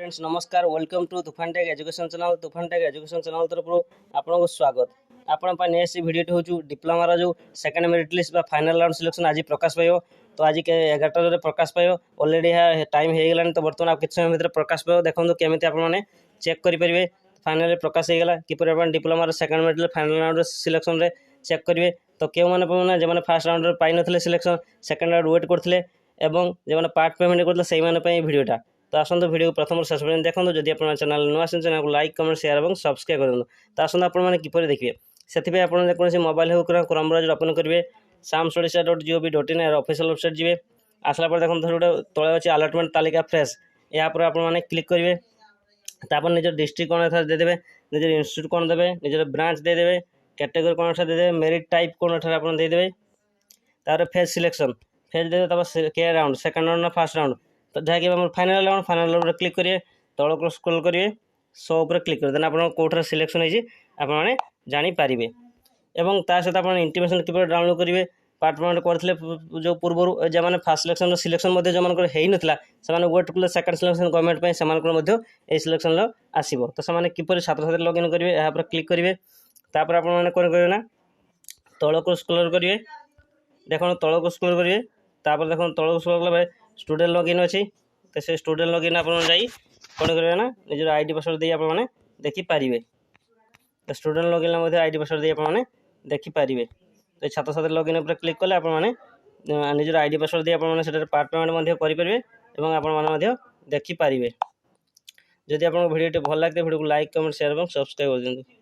Friends नमस्कार welcome to तुफान take education channel तरफ आपको स्वागत आपण नेक्स्ट भिडियो हूँ डिप्लोमार जो second merit list final round selection आज प्रकाश पाइब तो आज 11 प्रकाश पाइब ऑलरेडी टाइम हो गला तो बर्तमान आप किसी समय भितर प्रकाश पाइब देखो केमी आपने चेक करेंगे फाइनल प्रकाश होगा किपर डिप्लोमार second merit final round selection रे चेक करेंगे तो क्यों मैंने जो फास्ट राउंड पाई नथिले सिलेक्शन सेकेंड राउंड वेट करते जो पार्ट पेमेंट करते से भिडियोटा तो आसतु वीडियो को प्रथम शेष पर्यटन देखो जदि आप चैनल नुआ चैनल को लाइक कमेंट शेयर और सब्सक्राइब करूँ तो आसतु आपने किपर देखिए से आप मोबाइल हो क्रोम ब्राउजर ओपन करेंगे samstudysa.gov.in ऑफिशियल वेबसाइट जी आसला पर देखो गोटे तले अच्छे अलॉटमेंट तालिका फ्रेश यहाँ आपने क्लिक करेंगे तापर निज डिस्ट्रिक्ट कौन था देदेवे निज इंस्टीट्यूट कौन देवे निज ब्रांच देदेवे कैटेगरी कौन सा देदेवे मेरिट टाइप कौन आप देदेवे तार फेज सिलेक्शन फेज देदेवे के राउंड सेकेंड राउंड ना फास्ट राउंड तो जहाँकि फाइनल राउंड क्लिक करेंगे तल को स्क्रॉल करेंगे शो उपर क्लिक कर देना आप कौटर सिलेक्शन होने जानीपर एवं ता सहित आप इंटीमेशन किपर डाउनलोड करेंगे पार्ट पेमेंट करते जो पूर्व जो फास्ट सिलेक्शन सिलेक्शन जो होना से वेट कले सेकेंड सिलेक्शन गवर्नमेंट से सिलेक्शन आसो तो से किपर छात्र छात्री लॉगिन करेंगे यहाँ पर क्लिक करेंगे तापर आप करेंगे ना तल को स्क्रॉल करेंगे देखो तल को स्क्रॉल करेंगे तापर देखो तल को स्क्रॉल कला स्टूडेंट लॉगिन अच्छी तो से स्टूडेंट लॉगिन आप कौन करेंगे ना निजर आईडी पासवर्ड दी आपने देखिपारे तो स्टूडेंट लॉगिन आईडी पासवर्ड दी आपने देखिपारे तो छात्र छात्री लॉगिन पर क्लिक कले आपने निजर आईडी पासवर्ड दी आपने पार्ट पेमेंट करेंगे और आपने देखिपारे जदि आप भिडियो भल लगे भिडियो को लाइक कमेंट शेयर और सब्सक्राइब कर दिखाँ।